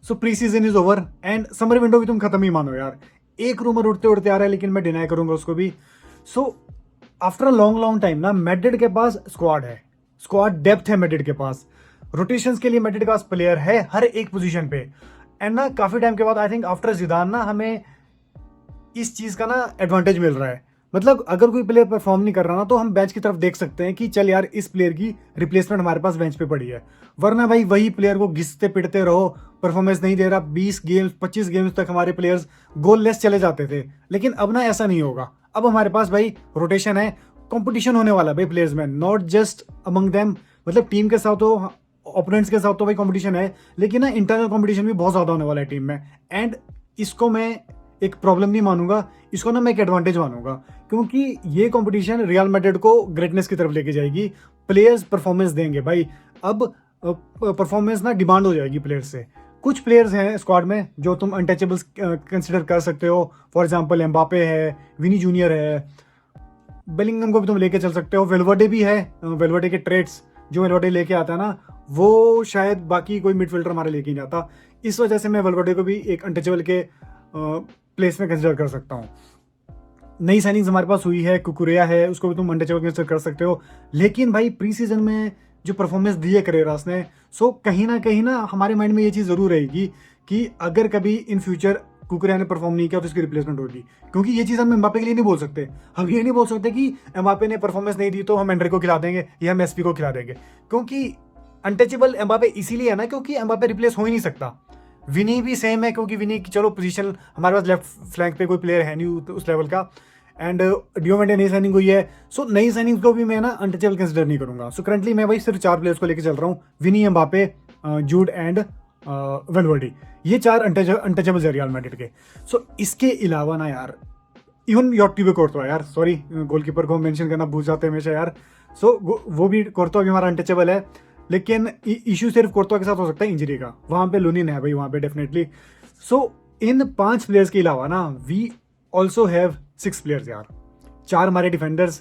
So pre season is over and summer window भी तुम खत्म ही मानो यार। एक रूमर उड़ते उड़ते आ रहा है लेकिन मैं डिनाई करूंगा उसको भी। So after a long long time ना मैड्रिड के पास स्क्वाड है, स्क्वाड डेप्थ है मैड्रिड के पास, रोटेशंस के लिए मैड्रिड के पास प्लेयर है हर एक पोजीशन पे। एंड ना काफी टाइम के बाद आई थिंक आफ्टर जिदान ना हमें इस चीज का ना एडवांटेज मिल रहा है। मतलब अगर कोई प्लेयर परफॉर्म नहीं कर रहा ना तो हम बेंच की तरफ देख सकते हैं कि चल यार इस प्लेयर की रिप्लेसमेंट हमारे पास बेंच पे पड़ी है। वरना भाई वही प्लेयर को घिसते पिटते रहो, परफॉर्मेंस नहीं दे रहा, 20 गेम्स 25 गेम्स तक हमारे प्लेयर्स गोल लेस चले जाते थे। लेकिन अब ना ऐसा नहीं होगा, अब हमारे पास भाई रोटेशन है, कंपटीशन होने वाला है भाई प्लेयर्स में, नॉट जस्ट अमंग देम। मतलब टीम के साथ तो, ओपोनेंट्स के साथ तो भाई कंपटीशन है, लेकिन ना इंटरनल कंपटीशन भी बहुत ज़्यादा होने वाला है टीम में। एंड इसको मैं एक प्रॉब्लम नहीं मानूंगा, इसको ना मैं एक एडवांटेज मानूंगा, क्योंकि ये कंपटीशन रियल मैड्रिड को ग्रेटनेस की तरफ लेके जाएगी। प्लेयर्स परफॉर्मेंस देंगे भाई। अब परफॉर्मेंस ना डिमांड हो जाएगी प्लेयर्स से। कुछ प्लेयर्स हैं स्क्वाड में जो तुम अनटचेबल्स कंसिडर कर सकते हो। फॉर एग्जांपल एम्बापे है, विनी जूनियर है, बेलिंगम को भी तुम लेके चल सकते हो, वेलवर्डे भी है। वेलवर्डे के ट्रेड्स जो वेलवर्डे लेके आता है ना, वो शायद बाकी कोई मिडफील्डर हमारे लेके नहीं आता। इस वजह से मैं वेलवर्डे को भी एक अनटचेबल के प्लेस में कंसिडर कर सकता हूँ। नई साइनिंग्स हमारे पास हुई है, कुकुरेया है, उसको भी तुम अनटचेबल कंसिडर कर सकते हो। लेकिन भाई प्री सीजन में जो परफॉर्मेंस दी है करेरास ने, सो कहीं ना हमारे माइंड में ये चीज़ ज़रूर रहेगी कि अगर कभी इन फ्यूचर कुकुरेया ने परफॉर्म नहीं किया तो इसकी रिप्लेसमेंट होगी। क्योंकि ये चीज़ हम एम्बापे के लिए नहीं बोल सकते। हम ये नहीं बोल सकते कि एम्बापे ने परफॉर्मेंस नहीं दी तो हम एंड्रे को खिला देंगे या हम एसपी को खिला देंगे, क्योंकि अनटचेबल एम्बापे इसीलिए है ना क्योंकि एम्बापे रिप्लेस हो ही नहीं सकता। विनी भी सेम है, क्योंकि विनी की चलो पोजीशन हमारे पास लेफ्ट फ्लैंक पे कोई प्लेयर है नहीं उस लेवल का। एंड डियोमेंटे नई साइनिंग हुई है, सो नई साइनिंग को भी मैं ना अनटचेबल कंसिडर नहीं करूंगा। सो करंटली मैं भाई सिर्फ 4 प्लेयर्स को लेकर चल रहा हूँ, विनी, एम्बापे, जूड एंड वेलवर्डी। ये 4 अनटचेबल्स है रियल मैड्रिड के। सो इसके अलावा ना यार इवन योट्टी भी कोर्तवा यार, सॉरी गोलकीपर को मेंशन करना भूल जाते हैं हमेशा यार। सो वो भी कोर्तवा भी हमारा अनटचेबल है। लेकिन इशू सिर्फ कोर्तवा के साथ हो सकता है इंजरी का, वहाँ पे लुनिन है भाई वहाँ पे डेफिनेटली। सो इन 5 प्लेयर्स के अलावा ना वी ऑल्सो हैव 6 प्लेयर्स यार। 4 हमारे डिफेंडर्स,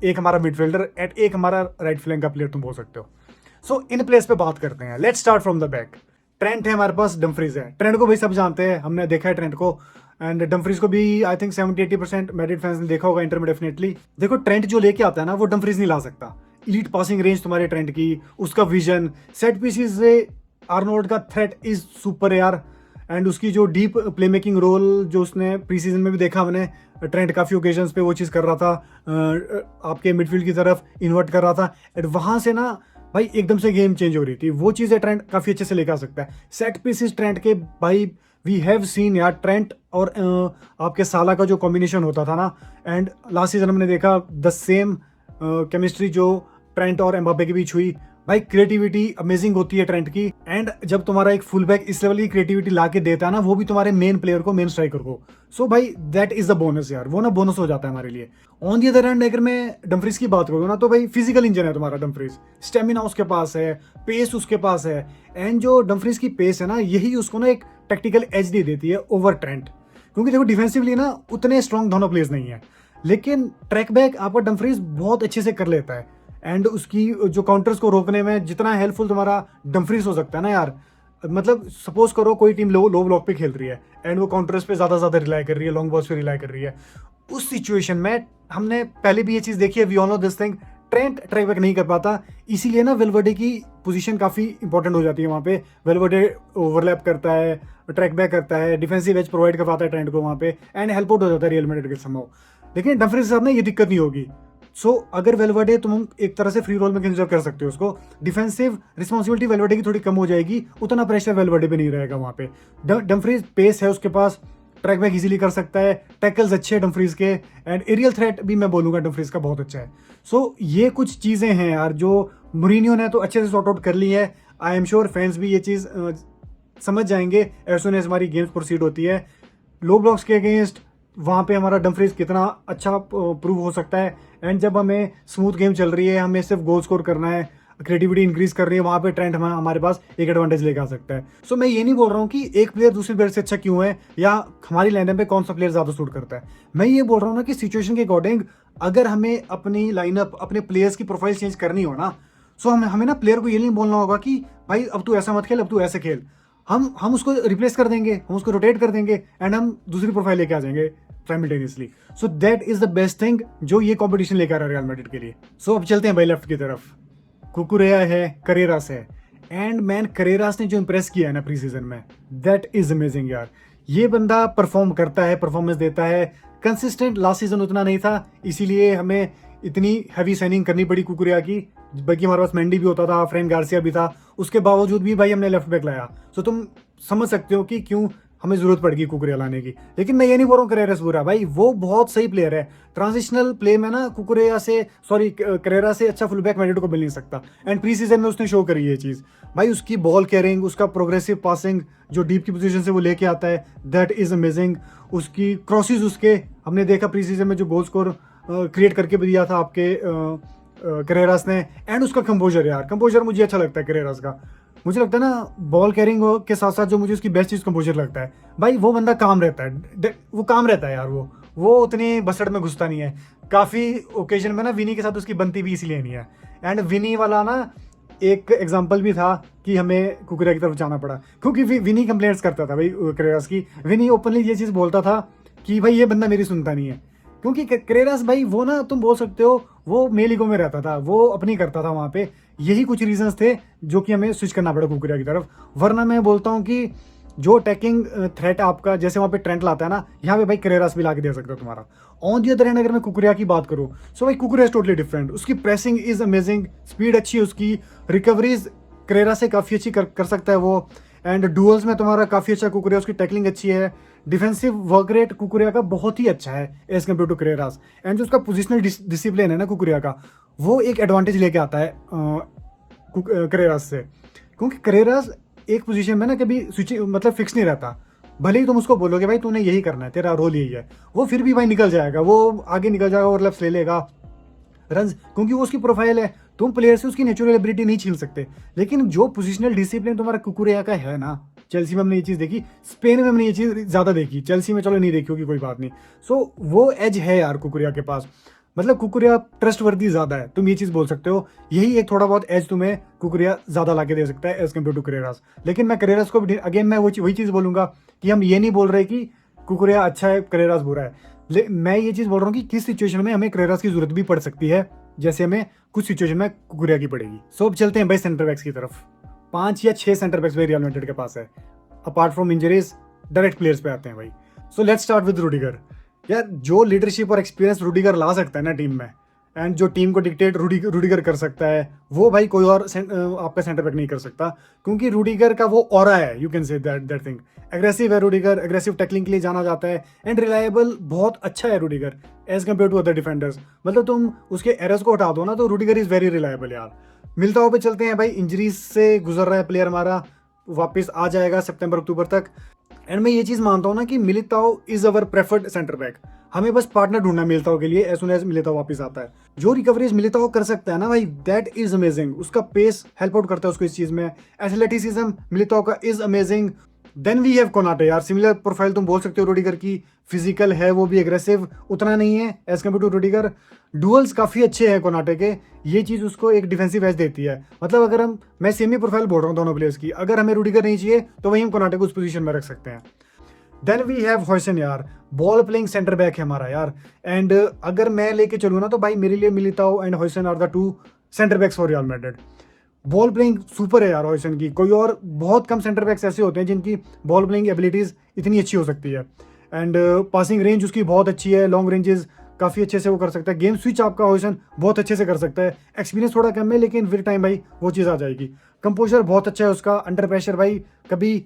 एक हमारा मिडफील्डर एंड एक हमारा राइट फ्लैंक का प्लेयर तुम बोल सकते हो। सो इन प्लेयर्स पे बात करते हैं। Let's start from the back. Trent है हमारे पास, डम्फ्रीज है। ट्रेंट को भाई सब जानते हैं, हमने देखा है ट्रेंट को। एंड डम्फ्रीज को भी आई थिंक 70-80% मैड्रिड फैंस ने देखा होगा इंटर में डेफिनेटली। देखो ट्रेंट जो लेके आता है ना वो डम्फ्रीज नहीं ला सकता। इलीट पासिंग रेंज तुम्हारे ट्रेंट की, उसका विजन, सेट पीसेस से आर्नोल्ड का थ्रेट इज सुपर यार। एंड उसकी जो डीप प्ले मेकिंग रोल जो उसने प्री सीजन में भी देखा हमने, ट्रेंट काफ़ी ओकेजन्स पे वो चीज़ कर रहा था, आपके मिडफील्ड की तरफ इन्वर्ट कर रहा था। एंड वहाँ से ना भाई एकदम से गेम चेंज हो रही थी। वो चीज़ें ट्रेंट काफ़ी अच्छे से लेकर आ सकता है। सेट पीसेस ट्रेंट के भाई वी हैव सीन यार, ट्रेंट और आपके साला का जो कॉम्बिनेशन होता था ना, एंड लास्ट सीजन हमने देखा द सेम केमिस्ट्री जो ट्रेंट और एम्बापे के बीच हुई। भाई क्रिएटिविटी अमेजिंग होती है ट्रेंट की। एंड जब तुम्हारा एक फुल बैक इस लेवल की क्रिएटिविटी ला के देता है ना, वो भी तुम्हारे मेन प्लेयर को, मेन स्ट्राइकर को, सो भाई दैट इज द बोनस यार। वो ना बोनस हो जाता है हमारे लिए। ऑन दी अदर हैंड अगर मैं डम्फ्रीज की बात करूँ ना, तो भाई फिजिकल इंजन है तुम्हारा डम्फ्रीज, स्टेमिना उसके पास है, पेस उसके पास है। एंड जो डम्फ्रीज की पेस है ना, यही उसको ना एक टैक्टिकल एज दे देती है ओवर ट्रेंट। क्योंकि देखो डिफेंसिवली ना उतने स्ट्रॉन्ग दोनों प्लेयर्स नहीं है, लेकिन ट्रैक बैक आपका डम्फ्रीज बहुत अच्छे से कर लेता है। एंड उसकी जो काउंटर्स को रोकने में जितना हेल्पफुल तुम्हारा डम्फ्रीज हो सकता है ना यार, मतलब सपोज करो कोई टीम लो ब्लॉक पे खेल रही है एंड वो काउंटर्स पे ज़्यादा रिलाई कर रही है, लॉन्ग बॉल्स पे रिलाई कर रही है, उस सिचुएशन में हमने पहले भी ये चीज़ देखी है, we all know this thing, Trent track back नहीं कर पाता। इसीलिए ना वेलवर्डे की पोजीशन काफ़ी इंपॉर्टेंट हो जाती है वहाँ पे। वेलवर्डे ओवरलैप करता है, ट्रैक बैक करता है, डिफेंसिव एज प्रोवाइड कर पाता है ट्रेंट को वहाँ पे, एंड हेल्प आउट हो जाता है रियल मैड्रिड के संभव। लेकिन डम्फ्रीज के साथ ना ये दिक्कत नहीं होगी। सो अगर वेलवर्डे तुम एक तरह से फ्री रोल में कंसिडर कर सकते हो उसको, डिफेंसिव रिस्पॉन्सिबिलिटी वेलवर्डे की थोड़ी कम हो जाएगी, उतना प्रेशर वेलवर्डे पे नहीं रहेगा वहाँ पे। डम्फ्रीज पेस है उसके पास, ट्रैक बैक इजीली कर सकता है, टैकल्स अच्छे हैं डम्फ्रीज के, एंड एरियल थ्रेट भी मैं बोलूँगा डम्फ्रीज का बहुत अच्छा है। सो ये कुछ चीज़ें हैं यार जो मुरीनियो ने तो अच्छे से सॉर्ट आउट कर ली है। आई एम श्योर फैंस भी ये चीज़ समझ जाएंगे एज सुन एज हमारी गेम्स प्रोसीड होती है। लो ब्लॉक्स के अगेंस्ट वहाँ पे हमारा डम्फ्रीज कितना अच्छा प्रूव हो सकता है। एंड जब हमें स्मूथ गेम चल रही है, हमें सिर्फ गोल स्कोर करना है, क्रिएटिविटी इंक्रीज कर रही है, वहाँ पे ट्रेंट हमारे पास एक एडवांटेज लेकर आ सकता है। सो मैं ये नहीं बोल रहा हूँ कि एक प्लेयर दूसरे प्लेयर से अच्छा क्यों है या हमारी लाइनअप पे कौन सा प्लेयर ज़्यादा सूट करता है। मैं ये बोल रहा हूँ ना कि सिचुएशन के अकॉर्डिंग अगर हमें अपनी लाइनअप, अपने प्लेयर्स की प्रोफाइल चेंज करनी हो ना, सो हमें ना प्लेयर को ये नहीं बोलना होगा कि भाई अब तू ऐसा मत खेल, अब तू ऐसे खेल। हम उसको रिप्लेस कर देंगे, हम उसको रोटेट कर देंगे एंड हम दूसरी प्रोफाइल लेके आ जाएंगे simultaneously. So that is the best thing जो ये कॉम्पिटिशन लेकर आ रहा है रियल मैड्रिड के लिए। सो अब चलते हैं भाई लेफ्ट की तरफ। कुकुरेया है, करेरास है, एंड मैन करेरास ने जो इंप्रेस किया है ना प्री सीजन में, दैट इज अमेजिंग यार। ये बंदा परफॉर्म करता है, परफॉर्मेंस देता है, कंसिस्टेंट लास्ट सीजन उतना नहीं था, इसीलिए हमें इतनी हैवी साइनिंग करनी पड़ी कुकुरेया की। बल्कि हमारे पास मेंडी भी होता था, फ्रैंक गार्सिया भी था, उसके बावजूद भी भाई हमने लेफ्ट बैक लाया। सो तुम समझ सकते हो कि क्यों हमें जरूरत पड़ेगी कुकुरेया लाने की। लेकिन मैं ये नहीं बोल रहा हूँ करेरास बुरा, भाई वो बहुत सही प्लेयर है। ट्रांजिशनल प्ले में ना कुकुरेया से, सॉरी करेरा से अच्छा फुल बैक मैड्रिड को मिल नहीं सकता, एंड प्री सीजन में उसने शो करी ये चीज़। भाई उसकी बॉल कैरिंग, उसका प्रोग्रेसिव पासिंग जो डीप की पोजीशन से वो लेके आता है, दैट इज अमेजिंग। उसकी क्रॉसेस, उसके हमने देखा प्री सीजन में जो गोल स्कोर क्रिएट करके भी दिया था आपके करेरास ने, एंड उसका कंपोजर यार, कंपोजर मुझे अच्छा लगता है करेरास का। मुझे लगता है ना बॉल कैरिंग के साथ साथ जो मुझे उसकी बेस्ट चीज़ कंपोजर लगता है, भाई वो बंदा काम रहता है, वो काम रहता है यार। वो उतनी बसड़ में घुसता नहीं है। काफ़ी ओकेजन में ना विनी के साथ उसकी बनती भी इसीलिए नहीं है। एंड विनी वाला ना एक एग्जाम्पल भी था कि हमें कुकुरेया की तरफ जाना पड़ा, क्योंकि विनी कंप्लेंट्स करता था भाई करेरास की। विनी ओपनली ये चीज़ बोलता था कि भाई ये बंदा मेरी सुनता नहीं है, क्योंकि करेरास भाई वो ना तुम बोल सकते हो वो मेल ईगो में रहता था, वो अपनी करता था वहाँ पे। यही कुछ रीजंस थे जो कि हमें स्विच करना पड़ा कुकुरेया की तरफ। वरना मैं बोलता हूँ कि जो अटैकिंग थ्रेट आपका जैसे वहाँ पे ट्रेंट लाता है ना, यहाँ पे भाई करेरास भी ला के दे सकता है तुम्हारा। ऑन दी अदर हैंड अगर मैं कुकुरेया की बात करूँ, सो भाई कुकुरेया इज टोटली डिफरेंट। उसकी प्रेसिंग इज अमेजिंग, स्पीड अच्छी है उसकी, रिकवरीज करेरा से काफ़ी अच्छी कर सकता है वो, एंड डुअल्स में तुम्हारा काफ़ी अच्छा कुकुरेया, उसकी टैकलिंग अच्छी है, डिफेंसिव वर्क रेट कुकुरेया का बहुत ही अच्छा है as compare to Carreras. And जो उसका पोजिशनल डिसिप्लिन है ना कुकुरेया का, वो एक एडवांटेज लेके आता है करेरास से। क्योंकि करेरास एक पोजीशन में ना कभी स्विच मतलब फिक्स नहीं रहता, भले ही तुम उसको बोलोगे भाई तूने यही करना है, तेरा रोल यही है, वो फिर भी भाई निकल जाएगा, वो आगे निकल जाएगा और लेफ्ट ले लेगा रन, क्योंकि वो उसकी प्रोफाइल है। तुम प्लेयर से उसकी नेचुरल एबिलिटी नहीं छीन सकते। लेकिन जो पोजिशनल डिसिप्लिन तुम्हारा कुकुरेया का है ना, चेल्सी में हमने ये चीज़ देखी, स्पेन में हमने ये चीज़ ज़्यादा देखी, चेल्सी में चलो नहीं देखी होगी कोई बात नहीं। सो वो एज है यार कुकुरेया के पास, मतलब कुकुरेया ट्रस्ट वर्दी ज़्यादा है, तुम ये चीज़ बोल सकते हो। यही एक थोड़ा बहुत एज तुम्हें कुकुरेया ज़्यादा ला के दे सकता है एज कम्पेयर टू करेरास। लेकिन मैं करेरास को भी अगेन मैं वही चीज़ बोलूँगा कि हम ये नहीं बोल रहे कि कुकुरेया अच्छा है करेरास बुरा है। मैं ये चीज़ बोल रहा हूँ कि किस सिचुएशन में हमें करेरास की जरूरत भी पड़ सकती है, जैसे हमें कुछ सिचुएशन में कुकुरेया की पड़ेगी। सो अब चलते हैं भाई सेंटर बैक्स की तरफ। 5 या 6 सेंटर बैक्स भाई रियल मैड्रिड के पास है, apart from injuries. Direct players पे आते हैं भाई। So let's start with Rudiger. यार जो लीडरशिप और एक्सपीरियंस रूडिगर ला सकता है ना टीम में, एंड जो टीम को डिक्टेट रूडिगर कर सकता है, वो भाई कोई और आपका सेंटर बैक नहीं कर सकता। क्योंकि रूडिगर का वो ऑरा है, you can say that thing. Aggressive है रूडिगर, एग्रेसिव टैकलिंग के लिए जाना जाता है, एंड रिलायबल बहुत अच्छा है Rudiger as compare to other defenders. मतलब तुम उसके एरर्स को हटा दो ना तो रूडिगर इज़ वेरी रिलायबल यार। मिल्ताओ पे चलते हैं भाई। इंजरीज से गुजर रहा है प्लेयर हमारा, वापस आ जाएगा सितंबर अक्टूबर तक। एंड मैं ये चीज़ मानता हूँ ना कि मिलिताओ is our preferred centre back. हमें बस पार्टनर ढूंढना मिलिताओ के लिए एज सुन एज मिलिताओ वापस आता है। जो रिकवरीज मिलिताओ कर सकता है ना भाई, दैट इज अमेजिंग। उसका पेस हेल्प आउट करता है उसको इस चीज़ में। एथलेटिसिज्म मिलिताओ का is amazing. Then we have Konate यार, सिमिलर प्रोफाइल तुम बोल सकते हो रूडिगर की, फिजिकल है वो भी, एग्रेसिव उतना नहीं है as compare to Rudiger. Duels काफ़ी अच्छे हैं कोनाटे के, ये चीज़ उसको एक डिफेंसिव एज देती है। मतलब अगर मैं सेमी प्रोफाइल बोल रहा हूँ दोनों प्लेयर्स की, अगर हमें रूडिगर नहीं चाहिए तो वही हम कोनाटे को उस पोजीशन में रख सकते हैं। देन वी हैव हॉयसन यार, बॉल प्लेइंग सेंटर बैक है हमारा यार। एंड अगर मैं लेके चलूँ ना तो भाई मेरे लिए Militao and Huijsen are the 2 centre backs for Real Madrid. Ball playing super है यार हॉयसन की। कोई और बहुत कम सेंटर बैक्स ऐसे होते हैं जिनकी बॉल प्लेइंग एबिलिटीज़ इतनी अच्छी हो सकती है। एंड पासिंग रेंज उसकी बहुत अच्छी है, लॉन्ग रेंजेस काफ़ी अच्छे से वो कर सकता है। गेम स्विच आपका हॉयसन बहुत अच्छे से कर सकता है। एक्सपीरियंस थोड़ा कम है लेकिन विद टाइम भाई वो चीज़ आ जाएगी। कंपोजर बहुत अच्छा है उसका, अंडर प्रेशर भाई कभी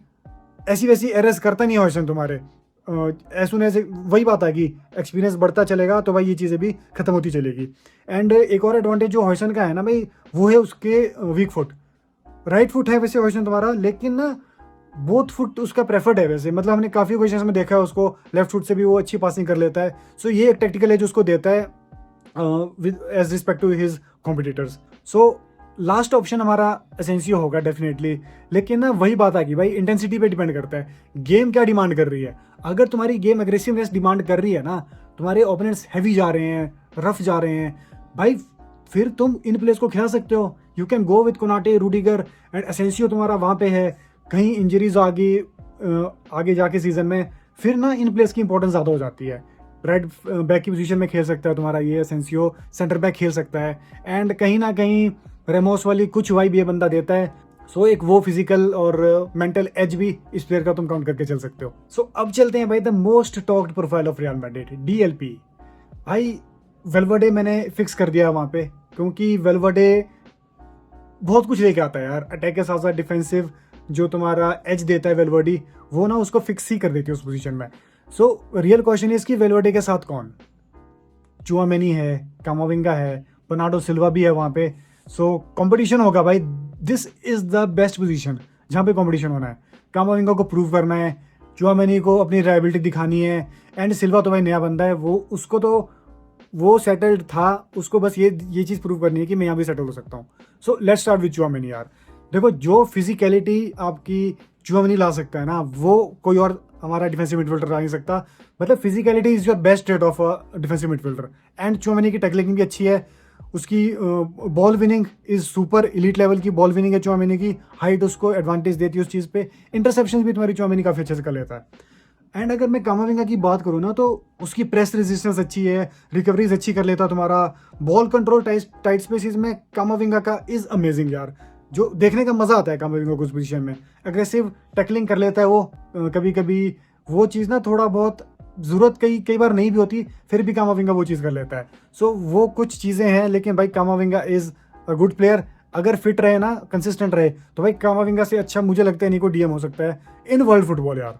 ऐसी वैसी एरर्स करता नहीं है हॉयसन तुम्हारे। एज सुन एज वही बात है कि एक्सपीरियंस बढ़ता चलेगा तो भाई ये चीज़ें भी खत्म होती चलेगी। एंड एक और एडवांटेज जो हॉयसन का है ना भाई, वो है उसके वीक फुट। राइट फुट है वैसे हॉयसन तुम्हारा, लेकिन ना बोथ फुट उसका प्रेफर्ड है वैसे। मतलब हमने काफ़ी ओकेजन्स में देखा है उसको लेफ्ट फुट से भी वो अच्छी पासिंग कर लेता है। सो ये एक टेक्टिकल एज उसको देता है with as respect to his competitors. So last option हमारा एसेंसियो होगा डेफिनेटली। लेकिन ना वही बात आ गई भाई, इंटेंसिटी पे डिपेंड करता है, गेम क्या डिमांड कर रही है। अगर तुम्हारी गेम एग्रेसिवनेस डिमांड कर रही है ना, तुम्हारे ओपोनेंट्स हैवी जा रहे हैं, रफ जा रहे हैं भाई, फिर तुम इन प्लेयर्स को खिला सकते हो। You can go with Konate, Rudiger and Asensio तुम्हारा वहाँ पे है। कहीं इंजरीज आगे जाके सीजन में फिर ना इन प्लेयर्स की इंपॉर्टेंस ज़्यादा हो जाती है। राइट बैक की पोजीशन में खेल सकता है तुम्हारा ये एसेंसियो, सेंटर बैक खेल सकता है, एंड कहीं ना कहीं रेमोस वाली कुछ वाइब ये बंदा देता है। सो एक वो फिजिकल और मेंटल एज भी इस प्लेयर का तुम काउंट करके चल सकते हो। सो अब चलते हैं भाई the most talked profile of real Madrid, DLP. भाई वेल्वर्डे मैंने फिक्स कर दिया वहाँ पे, क्योंकि वेल्वर्डे बहुत कुछ लेके आता है यार, अटैक के साथ साथ डिफेंसिव जो तुम्हारा एज देता है वेल्वर्डी, वो ना उसको फिक्स ही कर देती है उस पोजीशन में। सो रियल क्वेश्चन इज कि वेल्वर्डे के साथ कौन, चुआमेनी है, कामाविंगा है, बर्नार्डो सिल्वा भी है वहाँ पे। सो कंपटीशन होगा भाई, this is the best position जहाँ पे कंपटीशन होना है। कामाविंगा को प्रूव करना है, चुआमेनी को अपनी रिलायबिलिटी दिखानी है, एंड सिल्वा तो भाई नया बंदा है, वो सेटल्ड था, उसको बस ये चीज़ प्रूव करनी है कि मैं यहाँ भी सेटल हो सकता हूँ। So let's start with Tchouameni यार। देखो जो फिजिकलिटी आपकी चुआमेनी ला सकता है ना, वो कोई और हमारा डिफेंसिव मिडफील्डर ला नहीं सकता। मतलब physicality is your best trade off defensive midfielder. And Tchouameni की टैकलिंग भी अच्छी है, उसकी ball winning is super elite level की बॉल विनिंग है चुआमेनी की, हाइट उसको एडवांटेज देती है उस चीज़ पे, इंटरसेप्शन भी तुम्हारी चुआमेनी काफ़ी अच्छे से कर लेता है। एंड अगर मैं कामाविंगा की बात करूँ ना, तो उसकी प्रेस रेजिस्टेंस अच्छी है, रिकवरीज अच्छी कर लेता तुम्हारा, बॉल कंट्रोल टाइट स्पेसिस में कामाविंगा का इज अमेजिंग यार, जो देखने का मज़ा आता है कामाविंगा को उस पोजीशन में। एग्रेसिव टैकलिंग कर लेता है वो, कभी कभी वो चीज़ ना थोड़ा बहुत ज़रूरत कई बार नहीं भी होती, फिर भी कामाविंगा वो चीज़ कर लेता है। सो वो कुछ चीज़ें हैं, लेकिन भाई कामाविंगा इज़ अ गुड प्लेयर। अगर फिट रहे ना, कंसिस्टेंट रहे, तो भाई कामाविंगा से अच्छा मुझे लगता है निको डीएम हो सकता है इन वर्ल्ड फुटबॉल यार।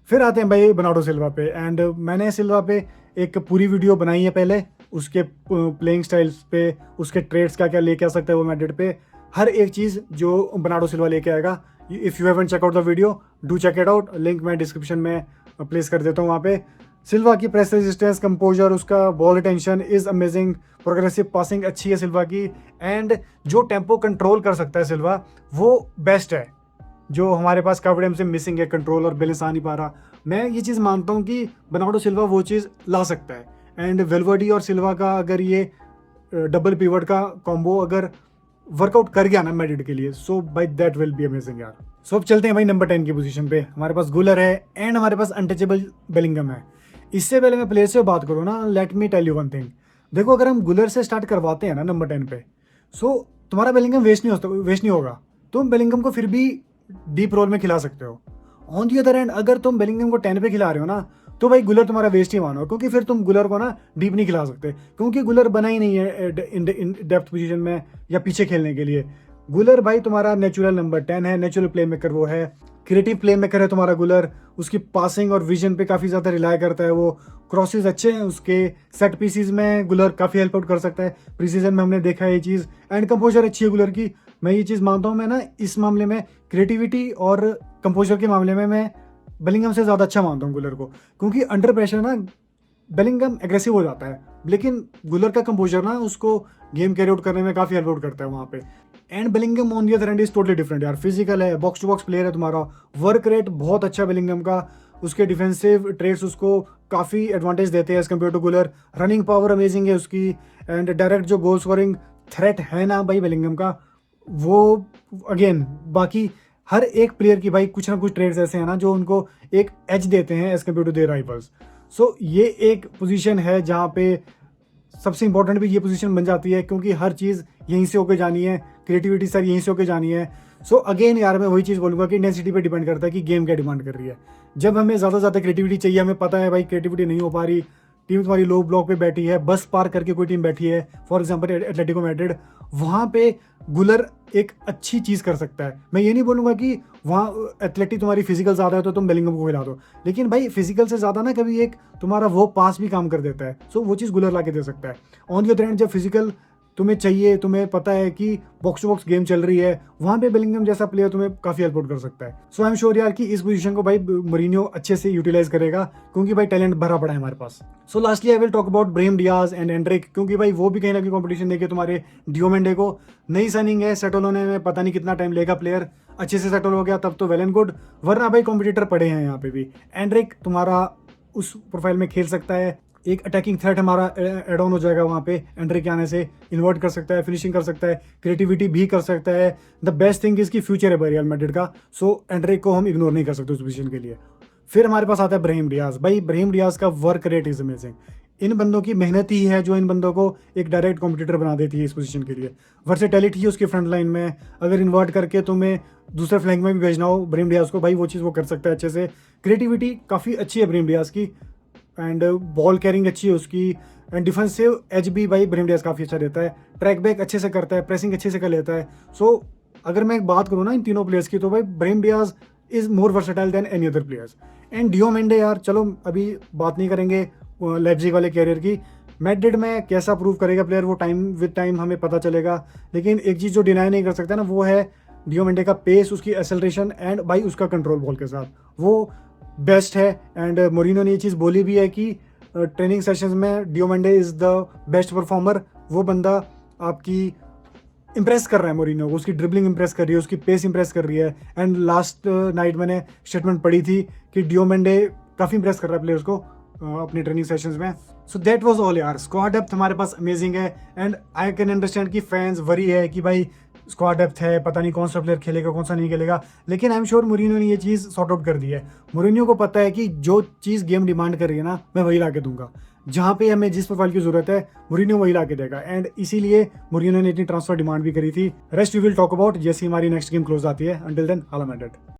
फिर आते हैं भाई बर्नार्डो सिल्वा पे, एंड मैंने सिल्वा पे एक पूरी वीडियो बनाई है पहले, उसके प्लेइंग स्टाइल्स पे, उसके ट्रेड्स क्या क्या लेके आ सकता है वो मैड्रिड पे, हर एक चीज़ जो बर्नार्डो सिल्वा लेके आएगा। If you haven't check out the video, do check it out, link मैं डिस्क्रिप्शन में प्लेस कर देता हूँ वहाँ पे। सिल्वा की प्रेस रेजिस्टेंस, कंपोजर, उसका ball retention is amazing, progressive passing अच्छी है सिल्वा की, एंड जो टेम्पो कंट्रोल कर सकता है सिल्वा वो बेस्ट है, जो हमारे पास काफी से मिसिंग है, कंट्रोल और बैलेंस आ नहीं पा रहा। मैं ये चीज़ मानता हूँ कि बर्नार्डो सिल्वा वो चीज़ ला सकता है, एंड वेल्वर्डी और सिल्वा का अगर ये डबल पिवट का कॉम्बो अगर वर्कआउट कर गया ना मैड्रिड के लिए, so by that will be amazing यार। सो अब चलते हैं भाई नंबर 10 की पोजीशन पे। हमारे पास गुलर है एंड हमारे पास अनटचेबल बेलिंगम है। इससे पहले मैं प्लेयर से बात करूँ ना, let me tell you one thing. देखो अगर हम गुलर से स्टार्ट करवाते हैं ना नंबर 10 पे, सो तुम्हारा बेलिंगम वेस्ट नहीं होगा, तुम बेलिंगम को फिर भी डीप रोल में खिला सकते हो। ऑन दी अदर एंड अगर तुम बेलिंगम को 10 पे खिला रहे हो ना, तो भाई गुलर तुम्हारा वेस्ट ही मानो, क्योंकि फिर तुम गुलर को ना डीप नहीं खिला सकते, क्योंकि गुलर बना ही नहीं है इन डेप्थ पोजीशन में या पीछे खेलने के लिए। गुलर भाई तुम्हारा नेचुरल नंबर 10 है, नेचुरल प्ले मेकर वो है, क्रिएटिव प्ले मेकर है तुम्हारा गुलर, उसकी पासिंग और विजन पे काफ़ी ज़्यादा रिलाय करता है वो, क्रॉसेस अच्छे हैं उसके, सेट पीसीज में गुलर काफ़ी हेल्प आउट कर सकता है, प्रीसीजन में हमने देखा है ये चीज़, एंड कंपोजर अच्छी है गुलर की। मैं ये चीज़ मानता हूँ, मैं ना इस मामले में क्रिएटिविटी और कंपोजर के मामले में मैं बेलिंगम से ज़्यादा अच्छा मानता हूँ गुलर को, क्योंकि अंडर प्रेशर ना बेलिंगम एग्रेसिव हो जाता है, लेकिन गुलर का कंपोजर ना उसको गेम कैरी आउट करने में काफ़ी हेल्प आउट करता है वहाँ पे। And Bellingham on the other and is totally different यार, फिजिकल है, बॉक्स टू बॉक्स प्लेयर है तुम्हारा, वर्क रेट बहुत अच्छा बेलिंगम का, उसके डिफेंसिव ट्रेड्स उसको काफ़ी एडवांटेज देते हैं एज कम्पेयर टू गुलर, रनिंग पावर अमेजिंग है उसकी, एंड डायरेक्ट जो गोल स्कोरिंग थ्रेट है ना भाई बेलिंगम का, वो अगेन बाकी हर एक प्लेयर की भाई कुछ ना कुछ ट्रेड्स ऐसे हैं ना जो उनको एक एज देते हैं edge compare to their rivals. So ये एक पोजीशन है जहाँ पे सबसे इंपॉर्टेंट भी ये पोजीशन बन जाती है, क्योंकि हर चीज़ यहीं से होके जानी है, क्रिएटिविटी सर यहीं से होके जानी है। सो अगेन यार मैं वही चीज़ बोलूँगा कि इंटेंसिटी पे डिपेंड करता है कि गेम क्या डिमांड कर रही है। जब हमें ज़्यादा से ज़्यादा क्रिएटिविटी चाहिए, हमें पता है भाई क्रिएटिविटी नहीं हो पा रही, टीम तुम्हारी लो ब्लॉक पे बैठी है, बस पार करके कोई टीम बैठी है, फॉर एग्जांपल एटलेटिको मैड्रिड, वहाँ पे गुलर एक अच्छी चीज़ कर सकता है। मैं ये नहीं बोलूँगा कि वहाँ एथलेटिक तुम्हारी फिजिकल ज़्यादा है तो तुम बेलिंगम को खिला दो, लेकिन भाई फिजिकल से ज़्यादा ना कभी एक तुम्हारा वो पास भी काम कर देता है, सो वो चीज़ गुलर ला के दे सकता है। ऑन द अदर हैंड जब फिजिकल तुम्हें चाहिए, तुम्हें पता है कि बॉक्स टू बॉक्स गेम चल रही है, वहाँ पे बेलिंगम जैसा प्लेयर तुम्हें काफ़ी हेल्प आउट कर सकता है। सो आई एम श्योर यार कि इस पोजीशन को भाई मरीनियो अच्छे से यूटिलाइज करेगा, क्योंकि भाई टैलेंट भरा पड़ा है हमारे पास। So lastly I will talk about Brahim Diaz and Endrick, क्योंकि भाई वो भी कहीं ना कहीं कॉम्पिटिशन देके तुम्हारे डियोमेंडे को, नई साइनिंग है, सेटल होने में पता नहीं कितना टाइम लेगा, प्लेयर अच्छे से सेटल हो गया तब तो वेल एंड गुड, वरना भाई कॉम्पिटिटर पड़े हैं यहाँ पे भी। एंड्रिक तुम्हारा उस प्रोफाइल में खेल सकता है, एक अटैकिंग थ्रेट हमारा एड ऑन हो जाएगा वहाँ पे एंड्रे के आने से, इन्वर्ट कर सकता है, फिनिशिंग कर सकता है, क्रिएटिविटी भी कर सकता है। द बेस्ट थिंग इसकी फ्यूचर है रियल मैड्रिड का, सो एंड्रे को हम इग्नोर नहीं कर सकते उस पोजीशन के लिए। फिर हमारे पास आता है ब्राहिम डियाज। भाई ब्राहिम डियाज का वर्क रेट इज अमेजिंग। इन बंदों की मेहनत ही है जो इन बंदों को एक डायरेक्ट कॉम्पिटिटर बना देती है इस पोजीशन के लिए। वर्सेटैलिटी है उसकी फ्रंट लाइन में, अगर इन्वर्ट करके तुम्हें दूसरे फ्लैंक में भी भेजना हो ब्राहिम डियाज को, भाई वो चीज़ वो कर सकता है अच्छे से। क्रिएटिविटी काफ़ी अच्छी है ब्राहिम डियाज की, एंड बॉल कैरिंग अच्छी है उसकी, एंड डिफेंसिव एज भी भाई ब्राहिम डियाज काफ़ी अच्छा देता है, ट्रैक बैक अच्छे से करता है, प्रेसिंग अच्छे से कर लेता है। सो अगर मैं एक बात करूँ ना इन तीनों प्लेयर्स की, तो भाई Brahim Diaz is more versatile then any other players. And Diomande यार, चलो अभी बात नहीं करेंगे लेipzig वाले कैरियर की, मैड्रिड में कैसा प्रूव करेगा प्लेयर वो टाइम विद टाइम हमें पता चलेगा। लेकिन एक चीज़ जो डिनाई नहीं कर सकता ना, वो है डियो मेंडे का पेस, उसकी एसेलरेशन, एंड भाई उसका कंट्रोल बॉल के साथ वो बेस्ट है। एंड मोरिनो ने ये चीज़ बोली भी है कि ट्रेनिंग सेशंस में डियो मेंडे इज़ द बेस्ट परफॉर्मर। वो बंदा आपकी इंप्रेस कर रहा है मोरिनो को, उसकी ड्रिबलिंग इंप्रेस कर रही है, उसकी पेस इंप्रेस कर रही है। एंड लास्ट नाइट मैंने स्टेटमेंट पढ़ी थी कि डियो मेंडे काफ़ी इंप्रेस कर रहा है प्लेयर्स को अपनी ट्रेनिंग सेशंस में। सो दैट वाज ऑल यार। स्क्वाड डेप्थ हमारे पास अमेजिंग है, एंड आई कैन अंडरस्टैंड कि फैंस वरी है कि भाई स्क्वाड डेप्थ है, पता नहीं कौन सा प्लेयर खेलेगा कौन सा नहीं खेलेगा। लेकिन आई एम श्योर मोरिनो ने ये चीज़ सॉर्ट आउट कर दी है। मोरिनो को पता है कि जो चीज़ गेम डिमांड कर रही है ना, मैं वही ला के दूंगा। जहाँ पे हमें जिस प्रोफाइल की जरूरत है मोरिनो वही ला के देगा, एंड इसीलिए मोरिनो ने इतनी ट्रांसफर डिमांड भी करी थी। Rest we will talk about जैसी हमारी नेक्स्ट गेम क्लोज आती है। Until then, hala Madrid.